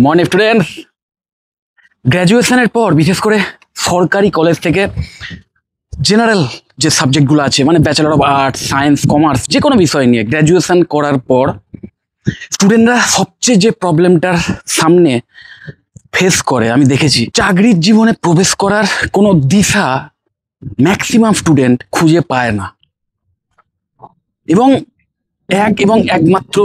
Morning students, গ্র্যাজুয়েশনের পর বিশেষ করে সরকারি কলেজ থেকে জেনারেল যে সাবজেক্টগুলো আছে, মানে bachelor of arts, science, commerce, যে কোনো বিষয় নিয়ে গ্র্যাজুয়েশন করার পর স্টুডেন্টরা সবচেয়ে যে প্রবলেমটার সামনে ফেস করে আমি দেখেছি, চাকরির জীবনে প্রবেশ করার কোনো দিশা ম্যাক্সিমাম স্টুডেন্ট খুঁজে পায় না, এবং একমাত্র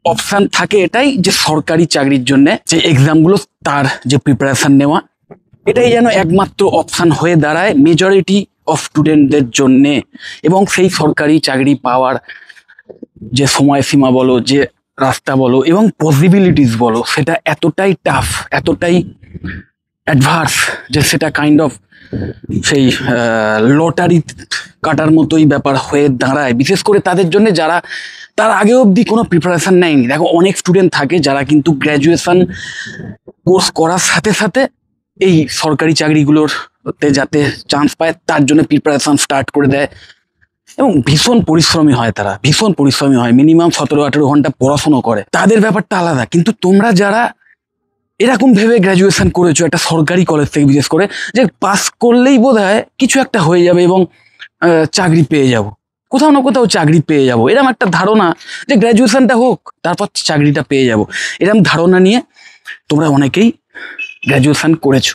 অপশান থাকে এটাই যে সরকারি চাকরির জন্য যে এক্সামগুলো, তার যে প্রিপারেশন নেওয়া, এটাই যেন একমাত্র অপশান হয়ে দাঁড়ায় মেজরিটি অফ স্টুডেন্টদের জন্যে। এবং সেই সরকারি চাকরি পাওয়ার যে সময়সীমা বলো, যে রাস্তা বলো এবং পসিবিলিটিস বলো, সেটা এতটাই টাফ, এতটাই অ্যাডভার্স যে সেটা কাইন্ড অফ সেই লটারি কাটার মতোই ব্যাপার হয়ে দাঁড়ায়, বিশেষ করে তাদের জন্য যারা তার আগে অবধি কোনো প্রিপারেশন নেয়নি। দেখো, অনেক স্টুডেন্ট থাকে যারা কিন্তু গ্র্যাজুয়েশন কোর্স করার সাথে সাথে এই সরকারি চাকরিগুলোতে যাতে চান্স পায় তার জন্য প্রিপারেশন স্টার্ট করে দেয়, এবং ভীষণ পরিশ্রমী হয়, তারা ভীষণ পরিশ্রমী হয়, মিনিমাম 17-18 ঘন্টা পড়াশুনো করে। তাদের ব্যাপারটা আলাদা। কিন্তু তোমরা যারা এরকম ভেবে গ্র্যাজুয়েশন করেছো একটা সরকারি কলেজ থেকে, বিশেষ করে যে পাস করলেই বোধহয় কিছু একটা হয়ে যাবে এবং চাকরি পেয়ে যাব, কোথাও না কোথাও চাকরি পেয়ে যাব, এরকম একটা ধারণা, যে গ্র্যাজুয়েশনটা হোক তারপর চাকরিটা পেয়ে যাব, এরকম ধারণা নিয়ে তোমরা অনেকেই গ্র্যাজুয়েশন করেছো।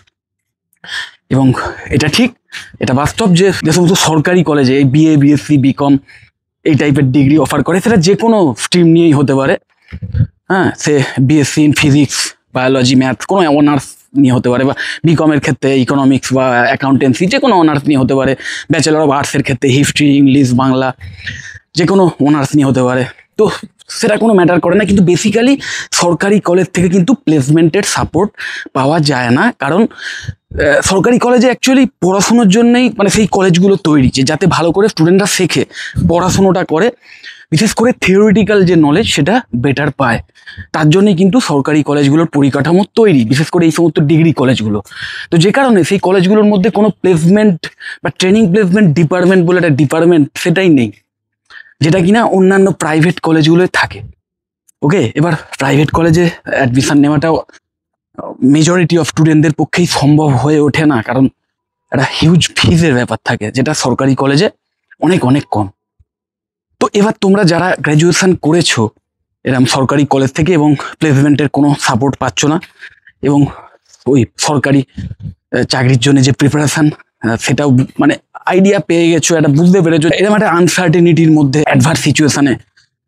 এবং এটা ঠিক, এটা বাস্তব যে যে সমস্ত সরকারি কলেজে এই বিএ, বিএসসি, বিকম এই টাইপের ডিগ্রি অফার করে, সেটা যে কোনো স্ট্রিম নিয়েই হতে পারে। হ্যাঁ, সে BSc in physics, biology, math, কোনো অনার্স নিয়ে হতে পারে, বা বিকমের ক্ষেত্রে ইকোনমিক্স বা অ্যাকাউন্টেন্সি, যে কোনো অনার্স নিয়ে হতে পারে। ব্যাচেলর অফ আর্টসের ক্ষেত্রে হিস্ট্রি, ইংলিশ, বাংলা, যে কোনো অনার্স নিয়ে হতে পারে। তো সেটা কোনো ম্যাটার করে না। কিন্তু বেসিক্যালি সরকারি কলেজ থেকে কিন্তু প্লেসমেন্টের সাপোর্ট পাওয়া যায় না, কারণ সরকারি কলেজে অ্যাকচুয়ালি পড়াশুনোর জন্যই, মানে সেই কলেজগুলো তৈরি যে যাতে ভালো করে স্টুডেন্টরা শেখে, পড়াশুনোটা করে, বিশেষ করে থিওরিটিক্যাল যে নলেজ সেটা বেটার পায়। তার জন্যই কিন্তু সরকারি কলেজগুলোর পরিকাঠামো তৈরি, বিশেষ করে এই সমস্ত ডিগ্রি কলেজগুলো। তো যে কারণে সেই কলেজগুলোর মধ্যে কোনো প্লেসমেন্ট বা ট্রেনিং প্লেসমেন্ট ডিপার্টমেন্ট বলে একটা ডিপার্টমেন্ট সেটাই নেই, যেটা কিনা অন্যান্য প্রাইভেট কলেজগুলোয় থাকে। ওকে, এবার প্রাইভেট কলেজে অ্যাডমিশন নেওয়াটাও মেজরিটি অফ স্টুডেন্টদের পক্ষেই সম্ভব হয়ে ওঠে না, কারণ একটা হিউজ ফিজের ব্যাপার থাকে, যেটা সরকারি কলেজে অনেক অনেক কম। তো এবার তোমরা যারা গ্র্যাজুয়েশন করেছো এরকম সরকারি কলেজ থেকে এবং প্লেসমেন্টের কোনো সাপোর্ট পাচ্ছ না, এবং ওই সরকারি চাকরির জন্য যে প্রিপারেশন সেটাও মানে আইডিয়া পেয়ে গেছো, এটা বুঝতে পেরেছো, এরকম একটা আনসার্টেনিটির মধ্যে, অ্যাডভার্স সিচুয়েশনে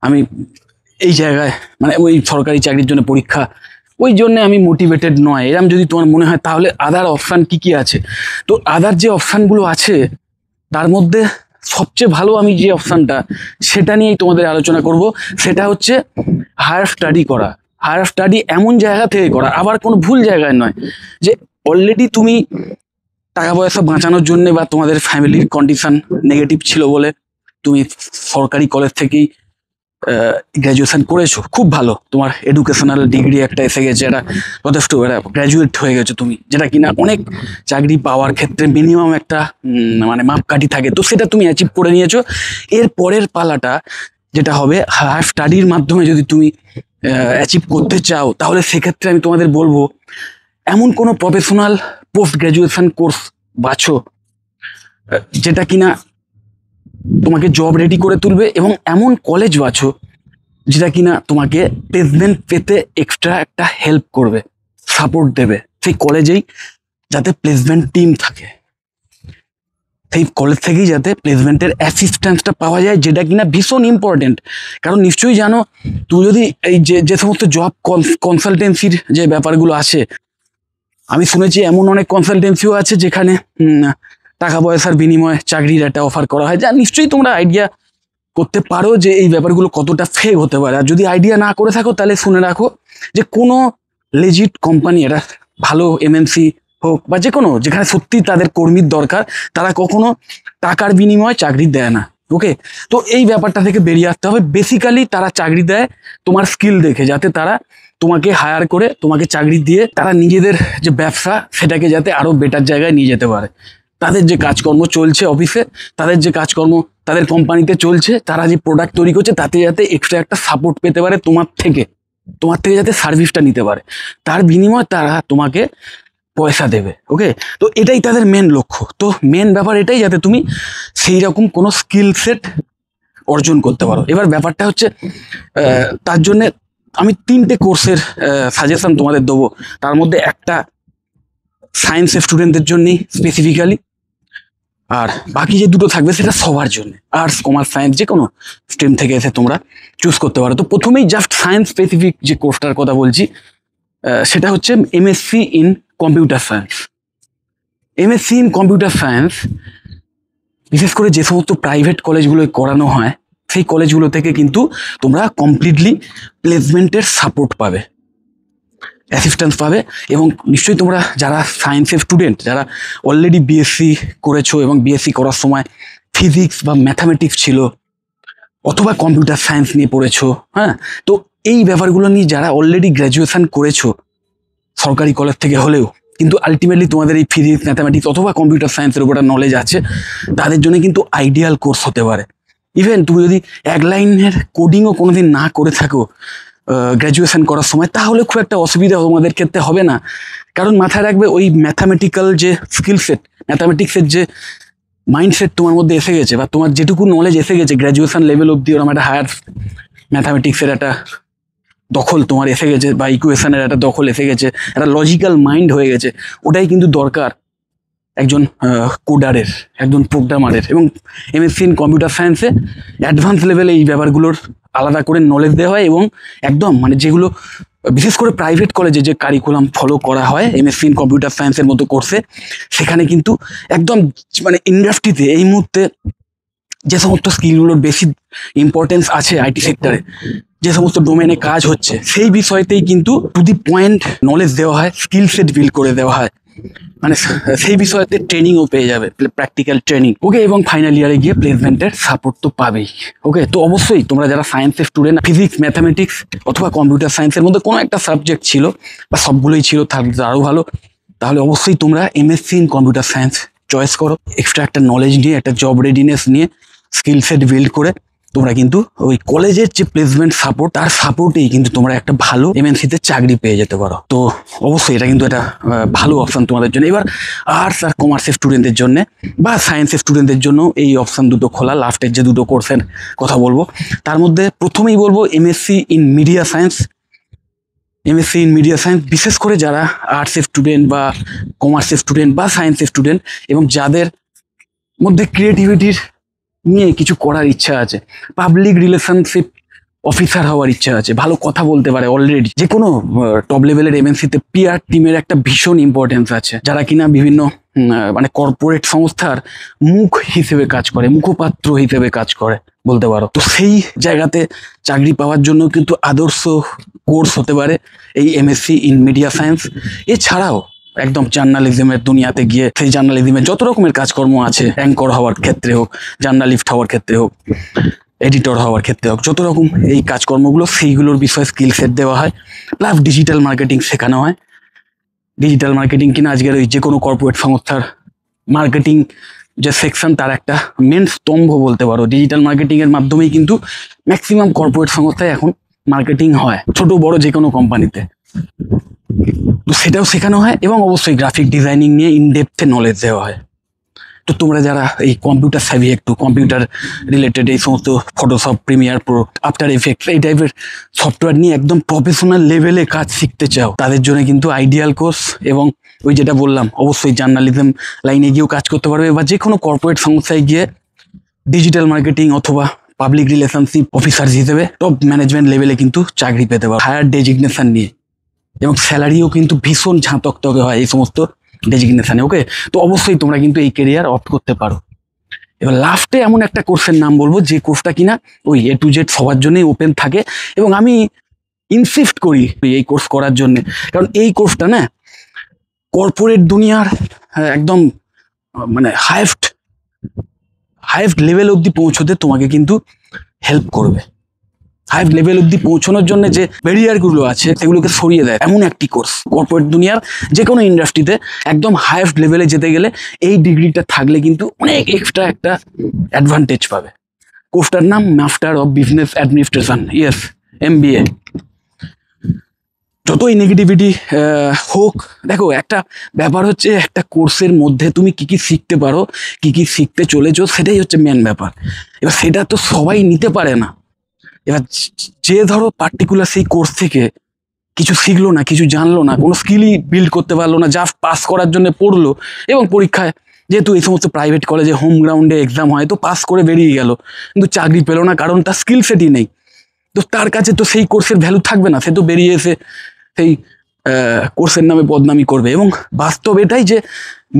আমি এই জায়গায়, মানে ওই সরকারি চাকরির জন্য পরীক্ষা, ওই জন্য আমি মোটিভেটেড নয়, এরকম যদি তোমার মনে হয়, তাহলে আদার অপশান কি কি আছে? তো আদার যে অপশানগুলো আছে তার মধ্যে সবচেয়ে ভালো আমি যে অপশানটা সেটা নিয়েই তোমাদের আলোচনা করব, সেটা হচ্ছে হায়ার স্টাডি করা। হায়ার স্টাডি এমন জায়গা থেকে করা, আবার কোনো ভুল জায়গায় নয়, যে অলরেডি তুমি টাকা পয়সা বাঁচানোর জন্য বা তোমাদের ফ্যামিলির কন্ডিশন নেগেটিভ ছিল বলে তুমি সরকারি কলেজ থেকেই গ্র্যাজুয়েশন করেছো, খুব ভালো, তোমার এডুকেশনাল ডিগ্রি একটা এসে গেছে, এটা যথেষ্ট, এটা গ্র্যাজুয়েট হয়ে গেছো তুমি, যেটা কিনা অনেক চাকরি পাওয়ার ক্ষেত্রে মিনিমাম একটা মানে মাপকাঠি থাকে, তো সেটা তুমি অ্যাচিভ করে নিয়েছো। এর পরের পালাটা যেটা হবে, হায়ার স্টাডির মাধ্যমে যদি তুমি অ্যাচিভ করতে চাও, তাহলে সেক্ষেত্রে আমি তোমাদের বলবো এমন কোনো প্রফেশনাল পোস্ট গ্র্যাজুয়েশন কোর্স বাছো যেটা কিনা তোমাকে জব রেডি করে তুলবে, এবং এমন কলেজ বাছো যেটা কিনা তোমাকে প্লেসমেন্ট পেতে এক্সট্রা একটা হেল্প করবে, সাপোর্ট দেবে। সেই কলেজেই যাতে প্লেসমেন্ট টিম থাকে, সেই কলেজ থেকেই যাতে প্লেসমেন্টের অ্যাসিস্ট্যান্সটা পাওয়া যায়, যেটা কিনা ভীষণ ইম্পর্টেন্ট। কারণ নিশ্চয়ই জানো, তুমি যদি এই যে সমস্ত জব কনসালটেন্সির যে ব্যাপারগুলো আছে, আমি শুনেছি এমন অনেক কনসালটেন্সিও আছে যেখানে টাকা পয়সার বিনিময়ে চাকরির একটা অফার করা হয়, যা নিশ্চয়ই তোমরা আইডিয়া করতে পারো যে এই ব্যাপারগুলো কতটা ফেক হতে পারে। আর যদি আইডিয়া না করে থাকো, তাহলে শুনে রাখো যে কোনো লেজিট কোম্পানি, এটা ভালো এমএনসি হোক বা যে কোনো, যেখানে সত্যি তাদের কর্মীর দরকার, তারা কখনো টাকার বিনিময়ে চাকরি দেয় না। ওকে, তো এই ব্যাপারটা থেকে বেরিয়ে আসতে হবে। বেসিক্যালি তারা চাকরি দেয় তোমার স্কিল দেখে, যাতে তারা তোমাকে হায়ার করে, তোমাকে চাকরি দিয়ে তারা নিজেদের যে ব্যবসা সেটাকে যাতে আরো বেটার জায়গায় নিয়ে যেতে পারে। তাদের যে কাজকর্ম চলছে অফিসে, তাদের যে কাজকর্ম তাদের কোম্পানিতে চলছে, তারা যে প্রোডাক্ট তৈরি করছে, তাতে যাতে এক্সট্রা একটা সাপোর্ট পেতে পারে তোমার থেকে। তোমার থেকে যাতে সার্ভিসটা নিতে পারে, তার বিনিময়ে তারা তোমাকে পয়সা দেবে। ওকে, তো এটাই তাদের মেন লক্ষ্য। তো মেন ব্যাপার এটাই, যাতে তুমি সেই রকম কোনো স্কিল সেট অর্জন করতে পারো। এবার ব্যাপারটা হচ্ছে তার জন্যে আমি 3টে কোর্সের সাজেশন তোমাদের দেবো। তার মধ্যে একটা সায়েন্সের স্টুডেন্টদের জন্যই স্পেসিফিক্যালি, আর বাকি যে দুটো থাকবে সেটা সবার জন্য। আর্টস, কমার্স, সায়েন্স যে কোনো স্ট্রিম থেকে এসে তোমরা চুজ করতে পারো। তো প্রথমেই জাস্ট সায়েন্স স্পেসিফিক যে কোর্সটার কথা বলছি, সেটা হচ্ছে MSc in computer science. MSc in computer science বিশেষ করে যে সমস্ত প্রাইভেট কলেজগুলোয় করানো হয়, সেই কলেজগুলো থেকে কিন্তু তোমরা কমপ্লিটলি প্লেসমেন্টের সাপোর্ট পাবে, অ্যাসিস্ট্যান্স পাবে। এবং নিশ্চয়ই তোমরা যারা সায়েন্সের স্টুডেন্ট, যারা অলরেডি বিএসসি করেছো এবং বিএসসি করার সময় ফিজিক্স বা ম্যাথামেটিক্স ছিল, অথবা কম্পিউটার সায়েন্স নিয়ে পড়েছো, হ্যাঁ, তো এই ব্যাপারগুলো নিয়ে যারা অলরেডি গ্র্যাজুয়েশন করেছো সরকারি কলেজ থেকে হলেও, কিন্তু আলটিমেটলি তোমাদের এই ফিজিক্স, ম্যাথামেটিক্স অথবা কম্পিউটার সায়েন্সের উপর নলেজ আছে, তাদের জন্য কিন্তু আইডিয়াল কোর্স হতে পারে। ইভেন তুমি যদি এক লাইনের কোডিংও কোনোদিন না করে থাকো গ্র্যাজুয়েশন করার সময়, তাহলে খুব একটা অসুবিধা তোমাদের ক্ষেত্রে হবে না। কারণ মাথায় রাখবে, ওই ম্যাথামেটিক্যাল যে স্কিল সেট, ম্যাথামেটিক্সের যে মাইন্ডসেট তোমার মধ্যে এসে গেছে, বা তোমার যেটুকু নলেজ এসে গেছে গ্র্যাজুয়েশন লেভেল অব্দি, ওরকম একটা হায়ার ম্যাথামেটিক্সের একটা দখল তোমার এসে গেছে, বা ইকুয়েশনের একটা দখল এসে গেছে, একটা লজিক্যাল মাইন্ড হয়ে গেছে। ওটাই কিন্তু দরকার একজন কোডারের, একজন প্রোগ্রামারের। এবং এমএসসি ইন কম্পিউটার সায়েন্সে অ্যাডভান্স লেভেলে এই ব্যাপারগুলোর আলাদা করে নলেজ দেওয়া হয়। এবং একদম মানে যেগুলো বিশেষ করে প্রাইভেট কলেজে যে কারিকুলাম ফলো করা হয় এমএসসি ইন কম্পিউটার সায়েন্সের মতো কোর্সে, সেখানে কিন্তু একদম মানে ইন্ডাস্ট্রিতে এই মুহূর্তে যে সমস্ত স্কিলগুলোর বেশি ইম্পর্টেন্স আছে আইটি সেক্টরে, যে সমস্ত ডোমেনে কাজ হচ্ছে, সেই বিষয়তেই কিন্তু টু দি পয়েন্ট নলেজ দেওয়া হয়, স্কিল সেট বিল্ড করে দেওয়া হয়। মানে সেই বিষয়তে ট্রেনিংও পেয়ে যাবে, প্র্যাকটিক্যাল ট্রেনিং। ওকে, এবং ফাইনাল ইয়ারে গিয়ে প্লেসমেন্টের সাপোর্ট তো পাবেই। ওকে, তো অবশ্যই তোমরা যারা সায়েন্সের স্টুডেন্ট, ফিজিক্স, ম্যাথামেটিক্স অথবা কম্পিউটার সায়েন্সের মধ্যে কোনো একটা সাবজেক্ট ছিল, বা সবগুলোই ছিল, তাহলে আরও ভালো। তাহলে অবশ্যই তোমরা MSc in computer science choice করো। এক্সট্রা একটা নলেজ নিয়ে, একটা জব রেডিনেস নিয়ে, স্কিল সেট বিল্ড করে তোমরা কিন্তু ওই কলেজের যে প্লেসমেন্ট সাপোর্ট, তার সাপোর্টেই কিন্তু তোমরা একটা ভালো এমএনসিতে চাকরি পেয়ে যেতে পারো। তো অবশ্যই এটা কিন্তু একটা ভালো অপশন তোমাদের জন্য। এবার আর্টস আর কমার্সের স্টুডেন্টদের জন্য বা সায়েন্সের স্টুডেন্টদের জন্য এই অপশন দুটো খোলা। লাস্টের যে দুটো কোর্সের কথা বলবো, তার মধ্যে প্রথমেই বলবো MSc in media science. MSc in media science বিশেষ করে যারা আর্টসের স্টুডেন্ট বা কমার্সের স্টুডেন্ট বা সায়েন্সের স্টুডেন্ট, এবং যাদের মধ্যে ক্রিয়েটিভিটির নিয়ে কিছু করার ইচ্ছা আছে, পাবলিক রিলেশনশিপ অফিসার হওয়ার ইচ্ছা আছে, ভালো কথা বলতে পারে, অলরেডি যে কোনো টপ লেভেলের এমএনসিতে পিআর টিমের একটা ভীষণ ইম্পর্টেন্স আছে, যারা কিনা বিভিন্ন মানে কর্পোরেট সংস্থার মুখ হিসেবে কাজ করে, মুখপাত্র হিসেবে কাজ করে বলতে পারো। তো সেই জায়গাতে চাকরি পাওয়ার জন্য কিন্তু আদর্শ কোর্স হতে পারে এই এমএসসি ইন মিডিয়া সায়েন্স। এছাড়াও একদম জার্নালিজমের দুনিয়াতে গিয়ে সেই জার্নালিজমের যত রকমের কাজকর্ম আছে, অ্যাঙ্কর হওয়ার ক্ষেত্রে হোক, জার্নালিস্ট হওয়ার ক্ষেত্রে হোক, এডিটর হওয়ার ক্ষেত্রে হোক, যত রকম এই কাজকর্মগুলো, সেইগুলোর বিষয়ে স্কিল সেট দেওয়া হয়। প্লাস ডিজিটাল মার্কেটিং শেখানো হয়। ডিজিটাল মার্কেটিং কিনা আজকের ওই যে কোনো কর্পোরেট সংস্থার মার্কেটিং যে সেকশন, তার একটা মেন স্তম্ভ বলতে পারো। ডিজিটাল মার্কেটিংয়ের মাধ্যমেই কিন্তু ম্যাক্সিমাম কর্পোরেট সংস্থায় এখন মার্কেটিং হয়, ছোট বড় যে কোনো কোম্পানিতে। তো সেটাও শেখানো হয়, এবং অবশ্যই গ্রাফিক ডিজাইনিং নিয়ে ইনডেপথে নলেজ দেওয়া হয়। তো তোমরা যারা এই কম্পিউটার সাইভি, একটু কম্পিউটার রিলেটেড এই সমস্ত Photoshop, Premiere Pro, after effects, এই টাইপের সফটওয়্যার নিয়ে একদম প্রফেশনাল লেভেলে কাজ শিখতে চাও, তাদের জন্য কিন্তু আইডিয়াল কোর্স। এবং ওই যেটা বললাম, অবশ্যই জার্নালিজম লাইনে গিয়েও কাজ করতে পারবে, বা যে কোনো কর্পোরেট সংস্থায় গিয়ে ডিজিটাল মার্কেটিং অথবা পাবলিক রিলেশনশিপ অফিসার হিসেবে টপ ম্যানেজমেন্ট লেভেলে কিন্তু চাকরি পেতে পারো, হায়ার ডেজিগনেশন নিয়ে। এবং স্যালারিও কিন্তু ভীষণ ঝাঁতকতকে হয় এই সমস্ত ডেজিগনেশনে। ওকে, তো অবশ্যই তোমরা কিন্তু এই কেরিয়ার অপ্ট করতে পারো। এবার লাস্টে এমন একটা কোর্সের নাম বলবো, যে কোর্সটা কিনা ওই A to Z সবার জন্যই ওপেন থাকে, এবং আমি ইনসিস্ট করি এই কোর্স করার জন্য। কারণ এই কোর্সটা না কর্পোরেট দুনিয়ার একদম মানে হাইয়েস্ট লেভেল অবধি পৌঁছতে তোমাকে কিন্তু হেল্প করবে। হাইয়েস্ট লেভেল অবধি পৌঁছানোর জন্য যে ব্যারিয়ারগুলো আছে, সেগুলোকে সরিয়ে দেয় এমন একটি কোর্স। কর্পোরেট দুনিয়ার যে কোনো ইন্ডাস্ট্রিতে একদম হাইয়েস্ট লেভেলে যেতে গেলে এই ডিগ্রিটা থাকলে কিন্তু অনেক এক্সট্রা একটা অ্যাডভান্টেজ পাবে। কোর্সটার নাম master of business administration, MBA। যতই নেগেটিভিটি হোক, দেখো একটা ব্যাপার হচ্ছে একটা কোর্সের মধ্যে তুমি কি কি শিখতে পারো, কি কি শিখতে চলেছো, সেটাই হচ্ছে মেন ব্যাপার। এবার সেটা তো সবাই নিতে পারে না। এবার যে ধরো পার্টিকুলার সেই কোর্স থেকে কিছু শিখলো না, কিছু জানলো না, কোনো স্কিলই বিল্ড করতে পারলো না, জাস্ট পাস করার জন্য পড়লো এবং পরীক্ষায়, যেহেতু এই সমস্ত প্রাইভেট কলেজে হোম গ্রাউন্ডে এক্সাম হয়, তো পাস করে বেরিয়ে গেল, কিন্তু চাকরি পেলো না, কারণ তার স্কিল সেটই নেই। তো তার কাছে তো সেই কোর্সের ভ্যালু থাকবে না, সে তো বেরিয়ে এসে সেই কোর্সের নামে বদনামি করবে। এবং বাস্তব এটাই যে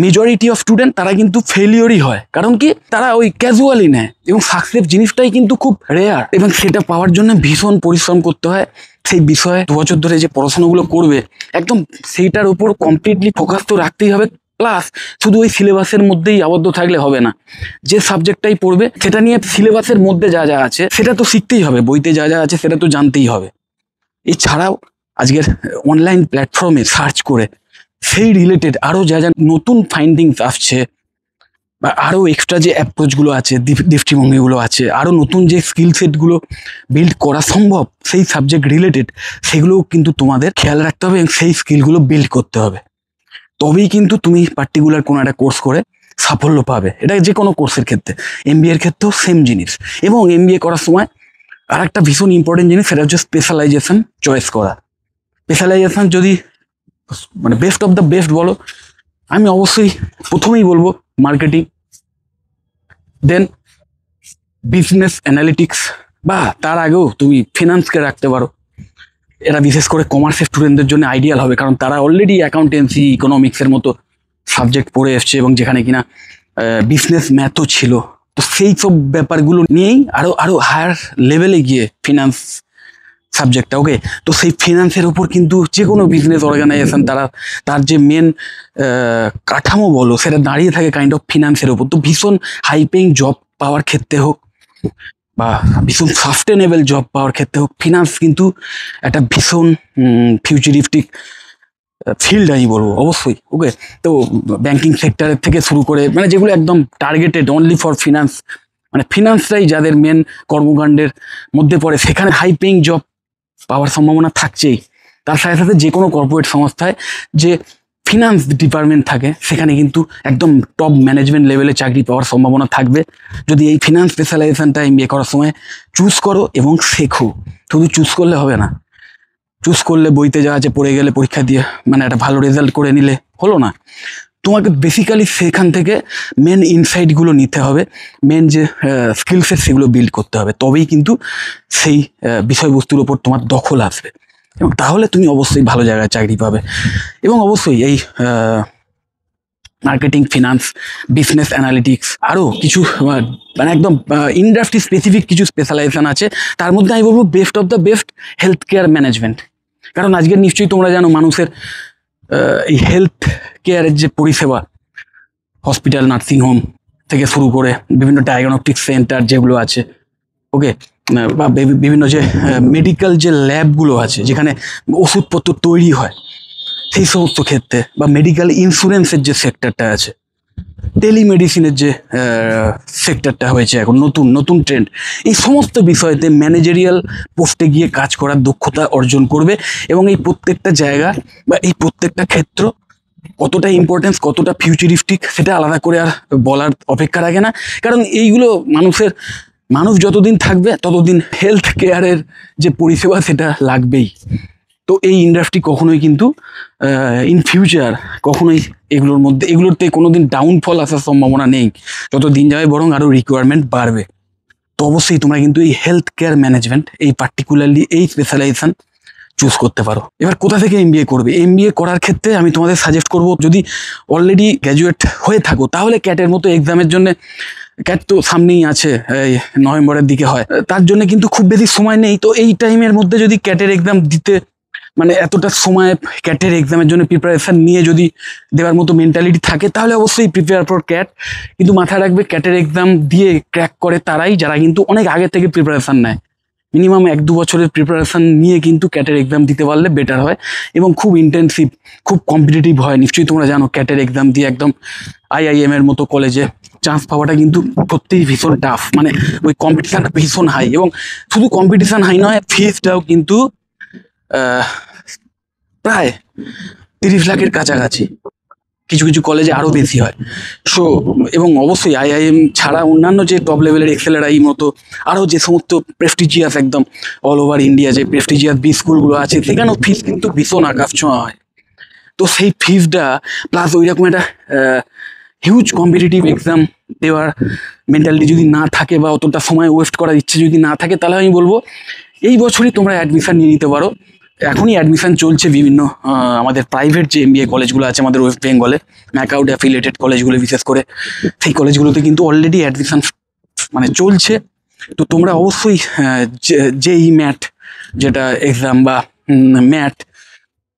মেজরিটি অফ স্টুডেন্ট তারা কিন্তু ফেলিওরই হয়, কারণ কি তারা ওই ক্যাজুয়ালি নেয়, এবং সাকসেস জিনিসটাই কিন্তু খুব রেয়ার, এবং সেটা পাওয়ার জন্য ভীষণ পরিশ্রম করতে হয়। সেই বিষয়ে 2 বছর ধরে যে পড়াশোনাগুলো করবে, একদম সেইটার উপর কমপ্লিটলি ফোকাস তো রাখতেই হবে। প্লাস শুধু ওই সিলেবাসের মধ্যেই আবদ্ধ থাকলে হবে না, যে সাবজেক্টটাই পড়বে সেটা নিয়ে সিলেবাসের মধ্যে যা যা আছে সেটা তো শিখতেই হবে, বইতে যা যা আছে সেটা তো জানতেই হবে। এছাড়াও আজকের অনলাইন প্ল্যাটফর্মে সার্চ করে সেই রিলেটেড আরও যা যা নতুন ফাইন্ডিংস আসছে, বা আরও এক্সট্রা যে অ্যাপ্রোচগুলো আছে, দৃষ্টিভঙ্গিগুলো আছে, আরও নতুন যে স্কিল সেটগুলো বিল্ড করা সম্ভব সেই সাবজেক্ট রিলেটেড, সেগুলোও কিন্তু তোমাদের খেয়াল রাখতে হবে এবং সেই স্কিলগুলো বিল্ড করতে হবে। তবেই কিন্তু তুমি পার্টিকুলার কোনো একটা কোর্স করে সাফল্য পাবে। এটা যে কোনো কোর্সের ক্ষেত্রে, এমবিএর ক্ষেত্রেও সেম জিনিস। এবং এমবিএ করার সময় আর একটা ভীষণ ইম্পর্টেন্ট জিনিস, সেটা হচ্ছে স্পেশালাইজেশন চয়েস করা। স্পেশালাইজেশন যদি মানে বেস্ট অফ দ্য বেস্ট বলো, আমি অবশ্যই প্রথমেই বলবো মার্কেটিং, দেন বিজনেস অ্যানালিটিক্স, বা তার আগেও তুমি ফিনান্সকে রাখতে পারো। এরা বিশেষ করে কমার্সের স্টুডেন্টদের জন্য আইডিয়াল হবে, কারণ তারা অলরেডি অ্যাকাউন্টেন্সি, ইকোনমিক্সের মতো সাবজেক্ট পড়ে এসছে, এবং যেখানে কিনা বিজনেস ম্যাথও ছিল। তো সেই সব ব্যাপারগুলো নিয়েই আরও আরও হায়ার লেভেলে গিয়ে ফিনান্স সাবজেক্টটা, ওকে। তো সেই ফিনান্সের উপর কিন্তু যে কোনো বিজনেস অর্গানাইজেশন তার যে মেন কাঠামো বলো, সেটা দাঁড়িয়ে থাকে কাইন্ড অফ ফিনান্সের উপর। তো ভীষণ হাই পেইং জব পাওয়ার ক্ষেত্রে হোক, বা ভীষণ সাস্টেনেবল জব পাওয়ার ক্ষেত্রে হোক, ফিনান্স কিন্তু একটা ভীষণ ফিউচারিস্টিক ফিল্ড আমি বলবো, অবশ্যই, ওকে। তো ব্যাংকিং সেক্টরের থেকে শুরু করে, মানে যেগুলো একদম টার্গেটেড অনলি ফর ফিনান্স, মানে ফিনান্সটাই যাদের মেন কর্মকাণ্ডের মধ্যে পড়ে, সেখানে হাই পেইং জব পাওয়ার সম্ভাবনা থাকছেই। তার সাথে সাথে যে কোনো কর্পোরেট সংস্থায় যে ফিনান্স ডিপার্টমেন্ট থাকে, সেখানে কিন্তু একদম টপ ম্যানেজমেন্ট লেভেলে চাকরি পাওয়ার সম্ভাবনা থাকবে, যদি এই ফিনান্স স্পেশালাইজেশনটা এমবিএ করার সময় চুজ করো এবং শেখো। শুধু চুজ করলে হবে না, চুজ করলে বইতে যা আছে পড়ে গেলে, পরীক্ষা দিয়ে মানে একটা ভালো রেজাল্ট করে নিলে হলো না। তোমাকে বেসিক্যালি সেখান থেকে মেন ইনসাইটগুলো নিতে হবে, মেন যে স্কিল সেট সেগুলো বিল্ড করতে হবে, তবেই কিন্তু সেই বিষয়বস্তুর ওপর তোমার দখল আসবে, এবং তাহলে তুমি অবশ্যই ভালো জায়গায় চাকরি পাবে। এবং অবশ্যই এই মার্কেটিং, ফিনান্স, বিজনেস অ্যানালিটিক্স, আরও কিছু মানে একদম ইন্ডাস্ট্রি স্পেসিফিক কিছু স্পেশালাইজেশন আছে। তার মধ্যে আমি বলবো best of the best health care management. কারণ আজকে নিশ্চয়ই তোমরা জানো, মানুষের এই হেলথ কেয়ারের যে পরিষেবা, হসপিটাল, নার্সিংহোম থেকে শুরু করে বিভিন্ন ডায়াগনস্টিক সেন্টার যেগুলো আছে, ওকে, বা বিভিন্ন যে মেডিকেল যে ল্যাবগুলো আছে যেখানে ওষুধপত্র তৈরি হয়, সেই সমস্ত ক্ষেত্রে, বা মেডিকেল ইন্স্যুরেন্সের যে সেক্টরটা আছে, টেলিমেডিসিনের যে সেক্টরটা হয়েছে এখন নতুন নতুন ট্রেন্ড, এই সমস্ত বিষয়তে ম্যানেজারিয়াল পোস্টে গিয়ে কাজ করার দক্ষতা অর্জন করবে। এবং এই প্রত্যেকটা জায়গা বা এই প্রত্যেকটা ক্ষেত্র কতটা ইম্পর্টেন্স, কতটা ফিউচারিস্টিক, সেটা আলাদা করে আর বলার অপেক্ষা রাখে না। কারণ এইগুলো মানুষ যতদিন থাকবে ততদিন হেলথ কেয়ারের যে পরিষেবা সেটা লাগবেই। তো এই ইন্ডাস্ট্রি কখনোই কিন্তু ইন ফিউচার কখনোই এগুলোতে কোনোদিন ডাউনফল আসার সম্ভাবনা নেই। যত দিন যাবে বরং আরও রিকোয়ারমেন্ট বাড়বে। তো অবশ্যই তোমরা কিন্তু এই হেলথ কেয়ার ম্যানেজমেন্ট, এই পার্টিকুলারলি এই স্পেশালাইজেশন চুজ করতে পারো। এবার কোথা থেকে এমবিএ করবে? এমবিএ করার ক্ষেত্রে আমি তোমাদের সাজেস্ট করব, যদি অলরেডি গ্র্যাজুয়েট হয়ে থাকো তাহলে ক্যাটের মতো এক্সামের জন্য, ক্যাট তো সামনেই আছে, এই নভেম্বরের দিকে হয়, তার জন্য কিন্তু খুব বেশি সময় নেই। তো এই টাইমের মধ্যে যদি ক্যাটের এক্সাম দিতে, মানে এতটা সময় ক্যাটের এক্সামের জন্য প্রিপারেশন নিয়ে যদি দেওয়ার মতো মেন্টালিটি থাকে, তাহলে অবশ্যই প্রিপেয়ার ফর ক্যাট। কিন্তু মাথায় রাখবে, ক্যাটের এক্সাম দিয়ে ক্র্যাক করে তারাই যারা কিন্তু অনেক আগে থেকে প্রিপারেশান নেয়। মিনিমাম 1-2 বছরের প্রিপারেশান নিয়ে কিন্তু ক্যাটের এক্সাম দিতে পারলে বেটার হয়, এবং খুব ইন্টেন্সিভ, খুব কম্পিটিটিভ হয়। নিশ্চয়ই তোমরা জানো, ক্যাটের এক্সাম দিয়ে একদম আইআইএম এর মতো কলেজে চান্স পাওয়াটা কিন্তু সত্যিই ভীষণ টাফ। মানে ওই কম্পিটিশানটা ভীষণ হাই, এবং শুধু কম্পিটিশান হাই নয়, ফিজটাও কিন্তু প্রায় 30 লাখের কাছাকাছি, কিছু কিছু কলেজে আরও বেশি হয়। সো এবং অবশ্যই আইআইএম ছাড়া অন্যান্য যে টপ লেভেলের এক্সেলআই মতো আরও যে সমস্ত প্রেস্টিজিয়াস একদম অল ওভার ইন্ডিয়া যে প্রেস্টিজিয়াস বি স্কুলগুলো আছে, সেখানেও ফিস কিন্তু ভীষণ আকাশ ছোঁয়া হয়। তো সেই ফিসটা প্লাস ওই রকম একটা হিউজ কম্পিটিটিভ এক্সাম দেওয়ার মেন্টালিটি যদি না থাকে বা অতটা সময় ওয়েস্ট করার ইচ্ছে যদি না থাকে, তাহলে আমি বলবো এই বছরই তোমরা অ্যাডমিশান নিয়ে নিতে পারো। এখনই অ্যাডমিশান চলছে বিভিন্ন আমাদের প্রাইভেট যে এমবিএ কলেজগুলো আছে আমাদের ওয়েস্ট বেঙ্গলে, ম্যাকআউট অ্যাফিলিয়েটেড কলেজগুলো বিশেষ করে, সেই কলেজগুলোতে কিন্তু অলরেডি অ্যাডমিশান মানে চলছে। তো তোমরা অবশ্যই জেই ম্যাট যেটা এক্সাম বা ম্যাট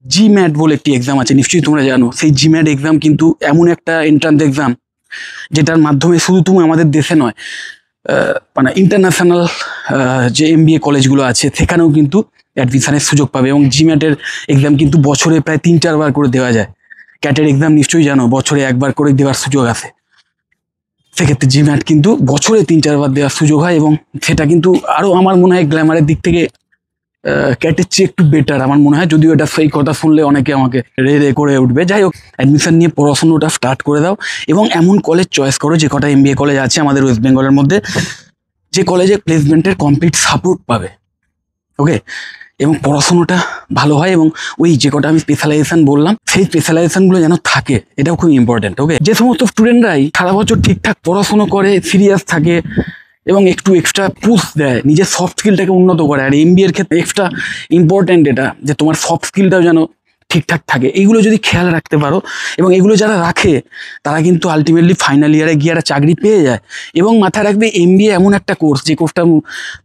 জিম্যাট বলে একটি এক্সাম আছে, নিশ্চয়ই তোমরা জানো। সেই জিম্যাট এক্সাম কিন্তু এমন একটা এন্ট্রান্স এক্সাম যেটার মাধ্যমে শুধু তুমি আমাদের দেশে নয়, মানে ইন্টারন্যাশনাল যে এমবিএ কলেজগুলো আছে সেখানেও কিন্তু অ্যাডমিশনের সুযোগ পাবে। এবং জিম্যাটের এক্সাম কিন্তু বছরে প্রায় 3-4 বার করে দেওয়া যায়। ক্যাটের এক্সাম নিশ্চয়ই জানো বছরে 1 বার করে দেওয়ার সুযোগ আছে, সেক্ষেত্রে জিম্যাট কিন্তু বছরে 3-4 বার দেওয়ার সুযোগ হয়। এবং সেটা কিন্তু আরও আমার মনে হয় গ্ল্যামারের দিক থেকে ক্যাটের চেয়ে একটু বেটার আমার মনে হয়, যদিও এটা সেই কথা শুনলে অনেকে আমাকে রে করে উঠবে। যাই হোক, অ্যাডমিশন নিয়ে পড়াশোনাটা স্টার্ট করে দাও এবং এমন কলেজ চয়েস করো, যে কটা এমবিএ কলেজ আছে আমাদের ওয়েস্ট বেঙ্গলের মধ্যে, যে কলেজে প্লেসমেন্টের কমপ্লিট সাপোর্ট পাবে। ওকে, এবং পড়াশোনাটা ভালো হয় এবং ওই যে কটা আমি স্পেশালাইজেশন বললাম সেই স্পেশালাইজেশনগুলো যেন থাকে, এটাও খুব ইম্পর্টেন্ট। ওকে, যে সমস্ত স্টুডেন্টরাই সারা বছর ঠিকঠাক পড়াশোনা করে, সিরিয়াস থাকে এবং একটু এক্সট্রা পুশ দেয়, নিজের সফট স্কিলটাকে উন্নত করে। আর এমবিএর ক্ষেত্রে এক্সট্রা ইম্পর্টেন্ট এটা, যে তোমার সফট স্কিলটাও যেন ঠিকঠাক থাকে। এইগুলো যদি খেয়াল রাখতে পারো এবং এগুলো যারা রাখে তারা কিন্তু আলটিমেটলি ফাইনাল ইয়ারে গিয়ে একটা চাকরি পেয়ে যায়। এবং মাথায় রাখবে, এমবিএ এমন একটা কোর্স, যে কোর্সটা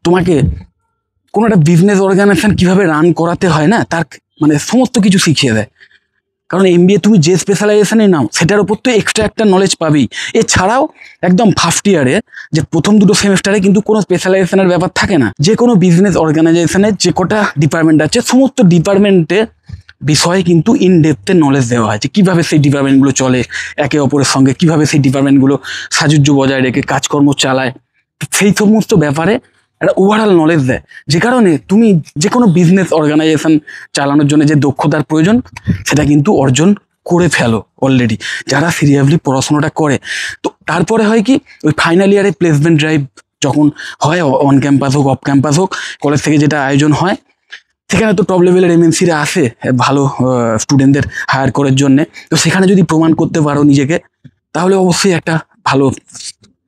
তোমাকে কোনো একটা বিজনেস অর্গানাইজেশন কীভাবে রান করাতে হয় না, তার মানে সমস্ত কিছু শিখিয়ে দেয়। কারণ এমবিএ তুমি যে স্পেশালাইজেশনে নাও সেটার উপর তো এক্সট্রা একটা নলেজ পাবেই। এছাড়াও একদম ফার্স্ট ইয়ারে যে প্রথম 2টো সেমিস্টারে কিন্তু কোনো স্পেশালাইজেশনের ব্যাপার থাকে না। যে কোনো বিজনেস অর্গানাইজেশনের যে কটা ডিপার্টমেন্ট আছে সমস্ত ডিপার্টমেন্টে বিষয়ে কিন্তু ইন ডেপথে নলেজ দেওয়া হয়, যে কীভাবে সেই ডিপার্টমেন্টগুলো চলে একে অপরের সঙ্গে, কীভাবে সেই ডিপার্টমেন্টগুলো সাযুজ্য বজায় রেখে কাজকর্ম চালায়, সেই সমস্ত ব্যাপারে একটা ওভারঅল নলেজ দেয়। যে কারণে তুমি যে কোনো বিজনেস অর্গানাইজেশন চালানোর জন্য যে দক্ষতার প্রয়োজন সেটা কিন্তু অর্জন করে ফেলো অলরেডি, যারা সিরিয়াসলি পড়াশোনাটা করে। তো তারপরে হয় কি, ওই ফাইনাল ইয়ারে প্লেসমেন্ট ড্রাইভ যখন হয়, অন ক্যাম্পাস হোক অফ ক্যাম্পাস হোক, কলেজ থেকে যেটা আয়োজন হয়, সেখানে তো টপ লেভেলের এমএনসিরা আসে ভালো স্টুডেন্টদের হায়ার করার জন্যে। তো সেখানে যদি প্রমাণ করতে পারো নিজেকে, তাহলে অবশ্যই একটা ভালো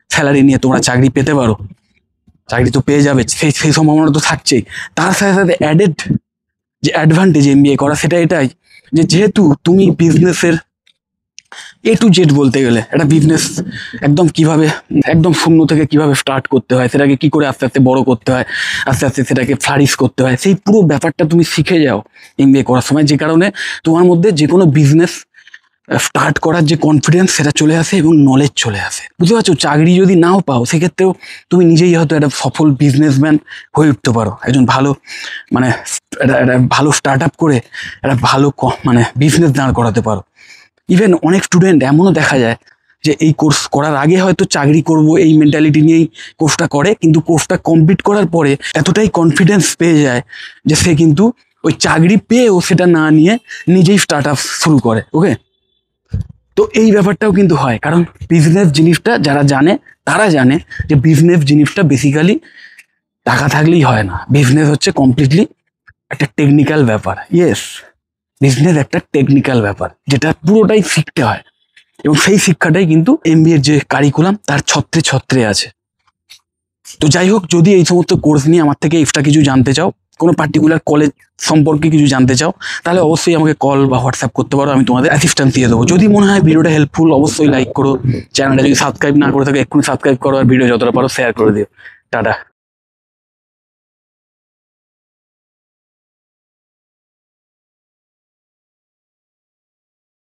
স্যালারি নিয়ে তোমরা চাকরি পেতে পারো। চাকরি তো পেয়ে যাবে, সেই সম্ভাবনা তো থাকছেই। তার সাথে সাথে অ্যাডেড যে অ্যাডভান্টেজ এমবিএ করা, সেটা এটাই যে যেহেতু তুমি বিজনেসের A to Z বলতে গেলে, একটা বিজনেস একদম কিভাবে একদম শূন্য থেকে কিভাবে স্টার্ট করতে হয়, সেটাকে কি করে আস্তে আস্তে বড় করতে হয়, আস্তে আস্তে সেটাকে ফ্লারিশ করতে হয়, সেই পুরো ব্যাপারটা তুমি শিখে যাও এমবিএ করার সময়। যে কারণে তোমার মধ্যে যে কোনো বিজনেস স্টার্ট করার যে কনফিডেন্স সেটা চলে আসে এবং নলেজ চলে আসে। বুঝতে পারছো, চাকরি যদি নাও পাও সেক্ষেত্রেও তুমি নিজেই হয়তো একটা সফল বিজনেসম্যান হয়ে উঠতে পারো, একজন ভালো মানে একটা ভালো স্টার্ট আপ করে একটা ভালো মানে বিজনেস দাঁড় করাতে পারো। ইভেন অনেক স্টুডেন্ট এমনও দেখা যায় যে এই কোর্স করার আগে হয়তো চাকরি করব এই মেন্টালিটি নিয়েই কোর্সটা করে, কিন্তু কোর্সটা কমপ্লিট করার পরে এতটাই কনফিডেন্স পেয়ে যায় যে সে কিন্তু ওই চাকরি পেয়েও সেটা না নিয়ে নিজেই স্টার্ট আপ শুরু করে। ওকে, তো এই ব্যাপারটাও কিন্তু হয়, কারণ বিজনেস জিনিসটা যারা জানে তারা জানে যে বিজনেস জিনিসটা বেসিক্যালি টাকা থাকলেই হয় না। বিজনেস হচ্ছে কমপ্লিটলি একটা টেকনিক্যাল ব্যাপার। ইয়েস, বিজনেস একটা টেকনিক্যাল ব্যাপার, যেটা পুরোটাই শিখতে হয়। এবং সেই শিক্ষাটাই কিন্তু এমবিএর যে কারিকুলাম তার ছত্রে ছত্রে আছে। তো যাই হোক, যদি এই সমস্ত কোর্স নিয়ে আমার থেকে এক্সট্রা কিছু জানতে চাও, কোনো পার্টিকুলার কলেজ সম্পর্কে কিছু জানতে চাও, তাহলে অবশ্যই আমাকে কল বা হোয়াটসঅ্যাপ করতে পারো, আমি তোমাদের অ্যাসিস্ট্যান্স দিয়ে দেবো। যদি মনে হয় ভিডিওটা হেল্পফুল, অবশ্যই লাইক করো। চ্যানেলটা যদি সাবস্ক্রাইব না করে থাকে এক্ষুনি সাবস্ক্রাইব করো, আর ভিডিও যতটা পারো শেয়ার করে দিও। টাটা।